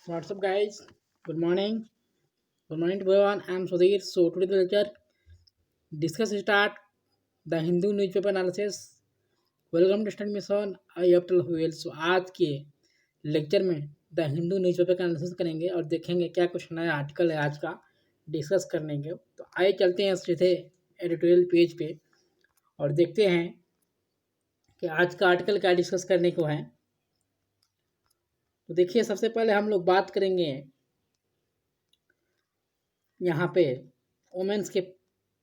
What's up, guys? Good morning. Good morning to everyone. I'm Sudhir. So today the lecture discuss start the Hindu newspaper analysis. Welcome to Stand Mission. I up till well. So आज के lecture में the Hindu newspaper का analysis करेंगे और देखेंगे क्या कुछ नया आर्टिकल है आज का डिस्कस करने के। तो आइए चलते हैं सीधे एडिटोरियल पेज पे और देखते हैं कि आज का आर्टिकल क्या डिस्कस करने को है। तो देखिए, सबसे पहले हम लोग बात करेंगे यहाँ पे वोमेंस के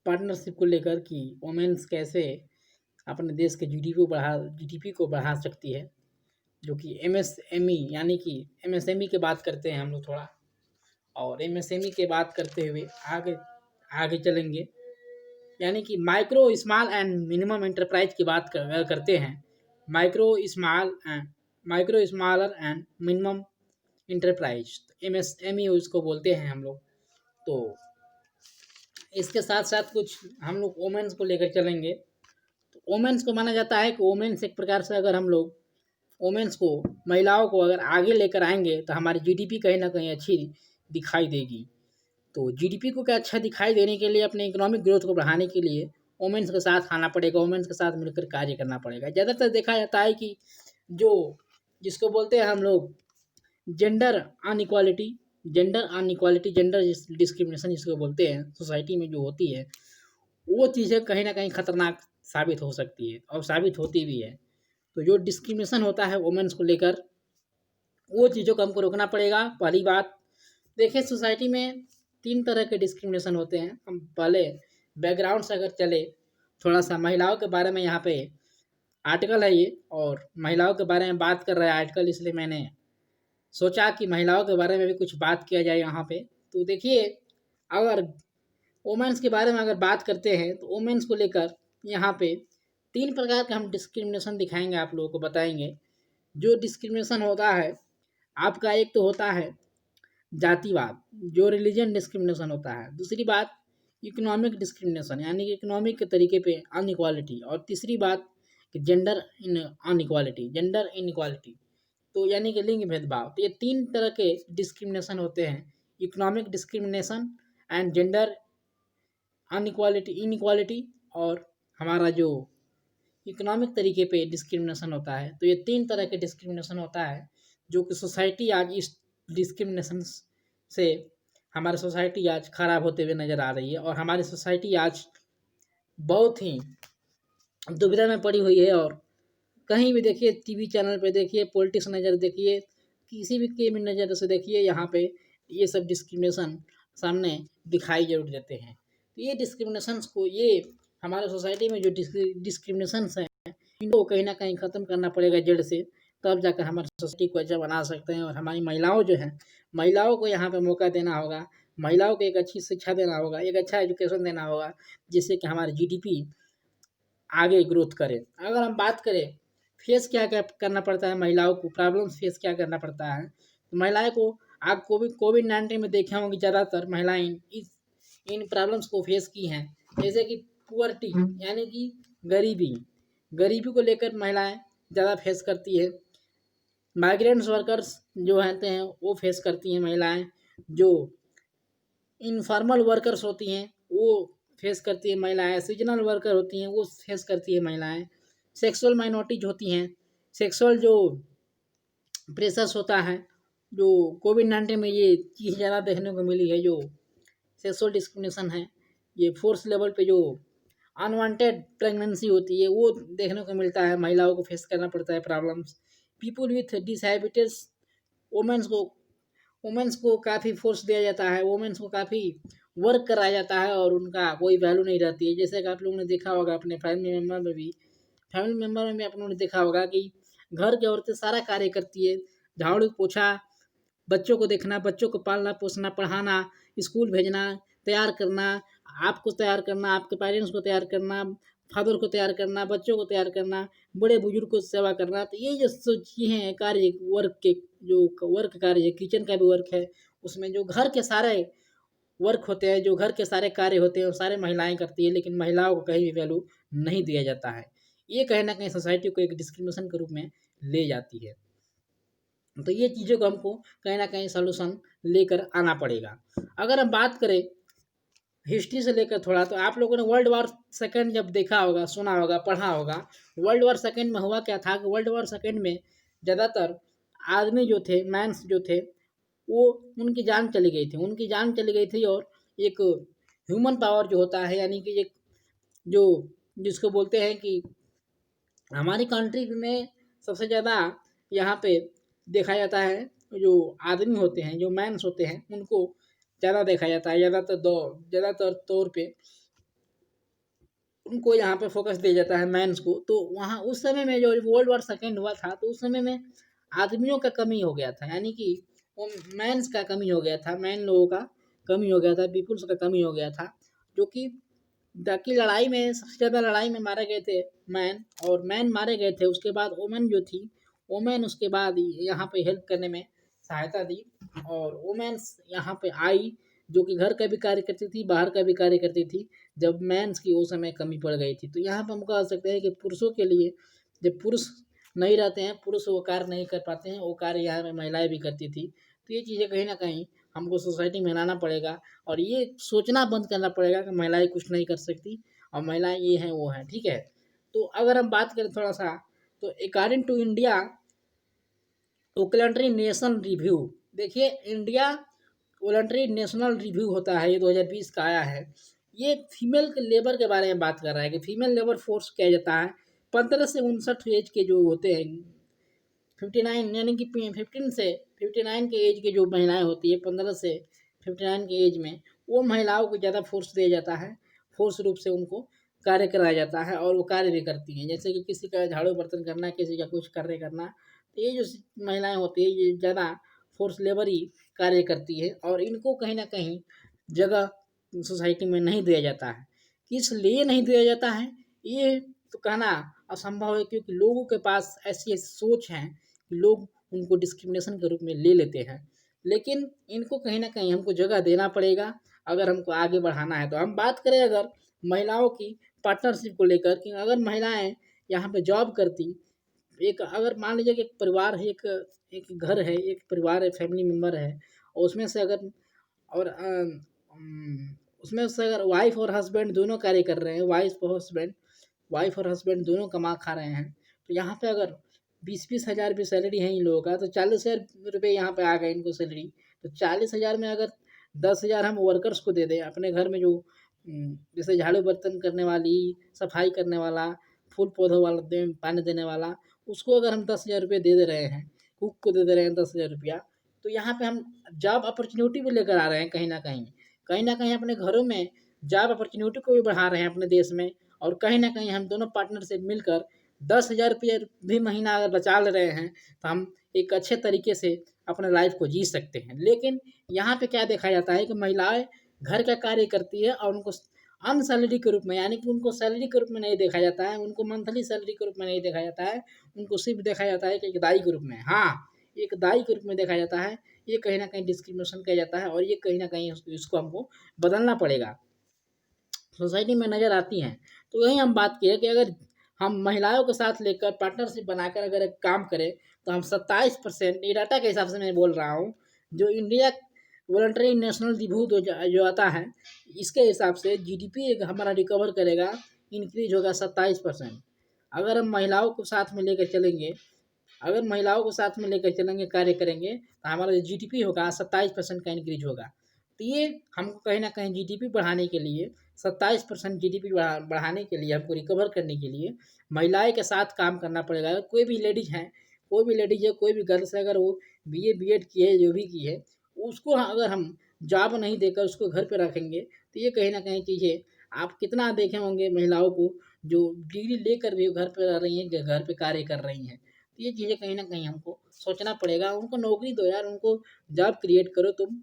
पार्टनरशिप को लेकर कि वोमेंस कैसे अपने देश के जीडीपी को बढ़ा सकती है, जो कि एमएसएमई यानी कि एमएसएमई की बात करते हैं हम लोग थोड़ा। और एमएसएमई की बात करते हुए आगे आगे चलेंगे, यानी कि micro small and minimum enterprise की बात करते हैं। Micro smaller and minimum enterprise, MSME उसको बोलते हैं हम लोग। तो इसके साथ साथ कुछ हम लोग वोमेंस को लेकर चलेंगे। तो वोमेंस को माना जाता है कि वोमेंस एक प्रकार से अगर हम लोग वोमेंस को, महिलाओं को अगर आगे लेकर आएंगे तो हमारी जीडीपी कहीं ना कहीं अच्छी दिखाई देगी। तो जीडीपी को क्या अच्छा दिखाई देने के लिए, अपने इकोनॉमिक ग्रोथ को बढ़ाने के लिए वोमेंस के साथ आना पड़ेगा, वोमेंस के साथ मिलकर कार्य करना पड़ेगा। ज़्यादातर देखा जाता है कि जो जिसको बोलते हैं हम लोग जेंडर अनइक्वालिटी, जेंडर डिस्क्रिमिनेशन जिसको बोलते हैं, सोसाइटी में जो होती है वो चीज़ें कहीं ना कहीं खतरनाक साबित हो सकती है और साबित होती भी है। तो जो डिस्क्रिमिनेशन होता है वुमेन्स को लेकर, वो चीज़ों को हमको रोकना पड़ेगा। पहली बात देखिए, सोसाइटी में 3 तरह के डिस्क्रिमिनेशन होते हैं। हम पहले बैकग्राउंड से अगर चले थोड़ा सा, महिलाओं के बारे में यहाँ पे आर्टिकल है ये, और महिलाओं के बारे में बात कर रहा है आर्टिकल, इसलिए मैंने सोचा कि महिलाओं के बारे में भी कुछ बात किया जाए यहाँ पे। तो देखिए, अगर वुमेन्स के बारे में अगर बात करते हैं तो वुमेन्स को लेकर यहाँ पे 3 प्रकार के हम डिस्क्रिमिनेशन दिखाएंगे, आप लोगों को बताएंगे। जो डिस्क्रिमिनेशन होता है आपका, एक तो होता है जातिवाद, जो रिलीजन डिस्क्रिमिनेशन होता है। दूसरी बात इकोनॉमिक डिस्क्रिमिनेशन, यानी कि इकोनॉमिक के तरीके पे अनइक्वालिटी। और तीसरी बात कि जेंडर इनइक्वालिटी, तो यानी कि लिंग भेदभाव। तो ये 3 तरह के डिस्क्रिमिनेशन होते हैं, economic discrimination and gender inequality, और हमारा जो इकोनॉमिक तरीके पे डिस्क्रिमिनेशन होता है। तो ये 3 तरह के डिस्क्रिमिनेशन होता है, जो कि सोसाइटी आज इस डिस्क्रिमिनेशन से, हमारी सोसाइटी आज खराब होते हुए नज़र आ रही है। और हमारी सोसाइटी आज बहुत ही दुविधा में पड़ी हुई है। और कहीं भी देखिए, टीवी चैनल पे देखिए, पॉलिटिक्स नज़र देखिए, किसी भी के भी नज़र से देखिए, यहाँ पे ये सब डिस्क्रिमिनेशन सामने दिखाई जरूर देते हैं। तो ये डिस्क्रिमिनेशंस को, ये हमारे सोसाइटी में जो डिस्क्रिमिनेशंस हैं, इनको कहीं ना कहीं ख़त्म करना पड़ेगा जड़ से, तब जाकर हमारी सोसाइटी को अच्छा बना सकते हैं। और हमारी महिलाओं जो हैं, महिलाओं को यहाँ पे मौका देना होगा, महिलाओं को एक अच्छी शिक्षा देना होगा, एक अच्छा एजुकेशन देना होगा, जिससे कि हमारी जीडीपी आगे ग्रोथ करे। अगर हम बात करें फेस क्या क्या करना पड़ता है महिलाओं को, प्रॉब्लम्स फेस क्या करना पड़ता है, तो महिलाएं को आप कोविड-19 में देखे होंगे, ज़्यादातर महिलाएं इन प्रॉब्लम्स को फेस की हैं। जैसे कि पुअर्टी, यानी कि गरीबी को लेकर महिलाएं ज़्यादा फेस करती है। माइग्रेंट्स वर्कर्स जो रहते हैं वो फेस करती हैं महिलाएं। जो इनफॉर्मल वर्कर्स होती हैं वो फेस करती है महिलाएं। सीजनल वर्कर होती हैं वो फेस करती है महिलाएं। सेक्सुअल माइनॉरिटीज होती हैं, सेक्सुअल जो प्रेशर्स होता है, जो कोविड-19 में ये चीज़ ज़्यादा देखने को मिली है, जो सेक्सुअल डिस्क्रिमिनेशन है, ये फोर्स लेवल पे जो अनवांटेड प्रेगनेंसी होती है वो देखने को मिलता है, महिलाओं को फेस करना पड़ता है problems. People with disabilities, womens को वुमेन्स को काफ़ी फोर्स दिया जाता है, वुमेन्स को काफ़ी वर्क कराया जाता है और उनका कोई वैल्यू नहीं रहती है। जैसे कि आप लोगों ने देखा होगा अपने फैमिली मेम्बर में भी आप लोगों ने देखा होगा कि घर की औरतें सारा कार्य करती है, झाड़ू पोछा, बच्चों को देखना, बच्चों को पालना पोसना, पढ़ाना, स्कूल भेजना, तैयार करना, आपको तैयार करना, आपके पेरेंट्स को तैयार करना, फादर को तैयार करना, बच्चों को तैयार करना, बड़े बुजुर्ग को सेवा करना। तो ये जो चीज़ें हैं, कार्य वर्क के, जो वर्क कार्य है, किचन का भी वर्क है, उसमें जो घर के सारे वर्क होते हैं, जो घर के सारे कार्य होते हैं, वो सारे महिलाएं करती है, लेकिन महिलाओं को कहीं भी वैल्यू नहीं दिया जाता है। ये कहीं ना कहीं सोसाइटी को एक डिस्क्रिमिनेशन के रूप में ले जाती है। तो ये चीज़ों को हमको कहीं ना कहीं सोल्यूशन लेकर आना पड़ेगा। अगर हम बात करें हिस्ट्री से लेकर थोड़ा, तो आप लोगों ने वर्ल्ड वॉर सेकेंड जब देखा होगा, सुना होगा, पढ़ा होगा। वर्ल्ड वॉर सेकेंड में हुआ क्या था कि वर्ल्ड वॉर सेकेंड में ज़्यादातर आदमी जो थे, मैंस जो थे, वो उनकी जान चली गई थी, उनकी जान चली गई थी। और एक ह्यूमन पावर जो होता है, यानी कि एक जो जिसको बोलते हैं कि हमारी कंट्री में सबसे ज़्यादा यहाँ पे देखा जाता है, जो आदमी होते हैं, जो मैंस होते हैं, उनको ज़्यादा देखा जाता है। ज़्यादातर तौर पे उनको यहाँ पे फोकस दिया जाता है, मैंस को। तो वहाँ उस समय में जो वर्ल्ड वॉर सेकेंड हुआ था, तो उस समय में आदमियों का कमी हो गया था, यानी कि वो मैंस का कमी हो गया था, मैन लोगों का कमी हो गया था, पीपुल्स का कमी हो गया था। जो कि ताकि लड़ाई में सबसे ज़्यादा लड़ाई में मारे गए थे मैन, और मैन मारे गए थे। उसके बाद वोमेन जो थी, वोमेन उसके बाद यहाँ पे हेल्प करने में सहायता दी, और वोमेन्स यहाँ पे आई, जो कि घर का भी कार्य करती थी, बाहर का भी कार्य करती थी, जब मेंस की उस समय कमी पड़ गई थी। तो यहाँ पर हम कह सकते हैं कि पुरुषों के लिए, जब पुरुष नहीं रहते हैं, पुरुष वो कार्य नहीं कर पाते हैं, वो कार्य यहाँ में महिलाएं भी करती थी। तो ये चीज़ें कहीं ना कहीं हमको सोसाइटी में लाना पड़ेगा, और ये सोचना बंद करना पड़ेगा कि महिलाएं कुछ नहीं कर सकती, और महिलाएं ये हैं वो हैं, ठीक है। तो अगर हम बात करें थोड़ा सा, तो according to India voluntary nation review, देखिए इंडिया वॉलंटरी नेशनल रिव्यू होता है, ये 2020 का आया है। ये फीमेल के लेबर के बारे में बात कर रहा है कि फीमेल लेबर फोर्स किया जाता है 15 से 59 एज के जो होते हैं, 59 यानी कि 15 से 59 के एज के जो महिलाएं होती है, 15 से 59 के एज में, वो महिलाओं को ज़्यादा फोर्स दिया जाता है, फोर्स रूप से उनको कार्य कराया जाता है, और वो कार्य भी करती हैं। जैसे कि किसी का झाड़ू बर्तन करना, किसी का कुछ कार्य करना, तो ये जो महिलाएं होती है, ये ज़्यादा फोर्स लेबर ही कार्य करती है, और इनको कहीं ना कहीं जगह सोसाइटी में नहीं दिया जाता है। किस लिए नहीं दिया जाता है, ये तो कहना असंभव है, क्योंकि लोगों के पास ऐसी ऐसी सोच है कि लोग उनको डिस्क्रिमिनेशन के रूप में ले लेते हैं। लेकिन इनको कहीं ना कहीं हमको जगह देना पड़ेगा, अगर हमको आगे बढ़ाना है। तो हम बात करें अगर महिलाओं की पार्टनरशिप को लेकर, कि अगर महिलाएं यहाँ पे जॉब करती, एक अगर मान लीजिए कि एक परिवार है, एक एक घर है, एक परिवार है, फैमिली मेम्बर है, और उसमें से अगर और उसमें से अगर वाइफ और हस्बैंड दोनों कार्य कर रहे हैं, वाइफ और हस्बैंड दोनों कमा खा रहे हैं, तो यहाँ पे अगर 20-20 हज़ार भी सैलरी है इन लोगों का, तो 40,000 रुपये यहाँ पे आ गए इनको सैलरी। तो 40,000 में अगर 10,000 हम वर्कर्स को दे दें अपने घर में, जो जैसे झाड़ू बर्तन करने वाली, सफाई करने वाला, फूल पौधों वाला पानी देने वाला, उसको अगर हम 10,000 रुपये दे रहे हैं, कुक को दे रहे हैं 10,000 रुपया, तो यहाँ पे हम जॉब अपॉर्चुनिटी भी लेकर आ रहे हैं, कहीं ना कहीं अपने घरों में जॉब अपॉर्चुनिटी को भी बढ़ा रहे हैं अपने देश में। और कहीं ना कहीं हम दोनों पार्टनर से मिलकर 10,000 रुपये भी महीना अगर बचा ले रहे हैं, तो हम एक अच्छे तरीके से अपने लाइफ को जी सकते हैं। लेकिन यहाँ पे क्या देखा जाता है कि महिलाएं घर का कार्य करती है, और उनको अनसैलरी के रूप में, यानी कि उनको सैलरी के रूप में नहीं देखा जाता है, उनको मंथली सैलरी के रूप में नहीं देखा जाता है, उनको सिर्फ देखा जाता है कि एक दाई के रूप में, हाँ, एक दाई के रूप में देखा जाता है। ये कहीं ना कहीं डिस्क्रिमिनेशन किया जाता है, और ये कहीं ना कहीं इसको हमको बदलना पड़ेगा, सोसाइटी में नज़र आती हैं। तो यही हम बात किए कि अगर हम महिलाओं के साथ लेकर पार्टनरशिप बनाकर अगर एक काम करें, तो हम 27%, ये डाटा के हिसाब से मैं बोल रहा हूँ, जो इंडिया वॉलंटरी नेशनल रिव्यू जो आता है, इसके हिसाब से जीडीपी एक हमारा रिकवर करेगा, इंक्रीज होगा 27%। अगर हम महिलाओं को साथ में लेकर चलेंगे, अगर महिलाओं को साथ में लेकर चलेंगे, कार्य करेंगे, तो हमारा जो जीडीपी होगा 27% का इंक्रीज होगा। तो ये हमको कहीं ना कहीं जीडीपी बढ़ाने के लिए, 27% जीडीपी बढ़ाने के लिए, हमको रिकवर करने के लिए महिलाएं के साथ काम करना पड़ेगा। अगर कोई भी लेडीज है, कोई भी गर्ल्स है, अगर वो बीए बीएड की है, जो भी की है, उसको अगर हम जॉब नहीं देकर उसको घर पे रखेंगे, तो ये कहीं ना कहीं चीज़ें आप कितना देखे होंगे महिलाओं को जो डिग्री लेकर भी घर पे रह रही हैं, घर पे कार्य कर रही हैं। तो ये चीज़ें कहीं ना कहीं हमको सोचना पड़ेगा, उनको नौकरी दो यार, उनको जॉब क्रिएट करो तुम।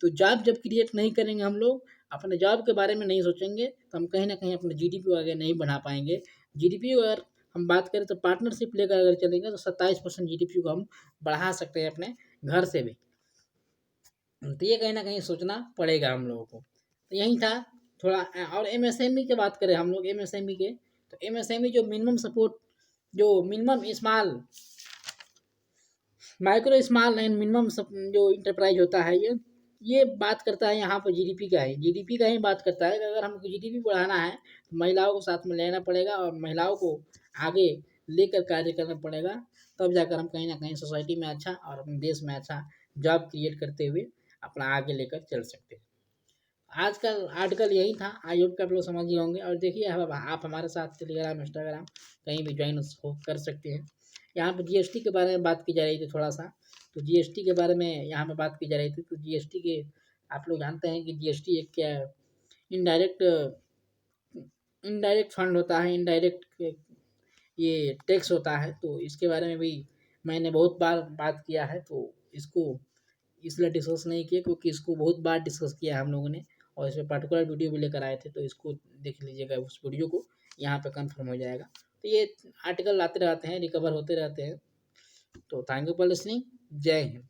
तो जॉब जब क्रिएट नहीं करेंगे हम लोग, अपने जॉब के बारे में नहीं सोचेंगे, तो हम कहीं ना कहीं अपने जीडीपी को आगे नहीं बढ़ा पाएंगे। जीडीपी अगर हम बात करें, तो पार्टनरशिप लेकर अगर चलेंगे, तो 27% जीडीपी को हम बढ़ा सकते हैं अपने घर से भी। तो ये कहीं ना कहीं सोचना पड़ेगा हम लोगों को। तो यही था थोड़ा। और एमएसएमई की बात करें हम लोग, एमएसएमई के, तो एमएसएमई जो मिनिमम सपोर्ट, जो minimum small micro small and minimum जो इंटरप्राइज होता है ये बात करता है यहाँ पर जीडीपी का है, जीडीपी का ही बात करता है कि अगर हमको जीडीपी बढ़ाना है तो महिलाओं को साथ में लेना पड़ेगा और महिलाओं को आगे लेकर कार्य करना पड़ेगा, तब जाकर हम कहीं ना कहीं सोसाइटी में अच्छा और अपने देश में अच्छा जॉब क्रिएट करते हुए अपना आगे लेकर चल सकते हैं। आज का आर्टिकल यही था, आई होप कि आप लोग समझ गए होंगे। और देखिए अब आप हमारे साथ टेलीग्राम इंस्टाग्राम कहीं भी ज्वाइन कर सकते हैं। यहाँ पर जीएसटी के बारे में बात की जा रही थी थोड़ा सा, तो जीएसटी के बारे में यहाँ पे बात की जा रही थी। तो जीएसटी के आप लोग जानते हैं कि जीएसटी एक क्या इनडायरेक्ट इनडायरेक्ट फंड होता है, इनडायरेक्ट ये टैक्स होता है। तो इसके बारे में भी मैंने बहुत बार बात किया है, तो इसको इसलिए डिस्कस नहीं किया क्योंकि इसको बहुत बार डिस्कस किया हम लोगों ने और इसमें पर्टिकुलर वीडियो भी लेकर आए थे, तो इसको देख लीजिएगा उस वीडियो को, यहाँ पे कंफर्म हो जाएगा। तो ये आर्टिकल आते रहते हैं, रिकवर होते रहते हैं। तो थैंक यू फॉर लिसनिंग। जय हिंद।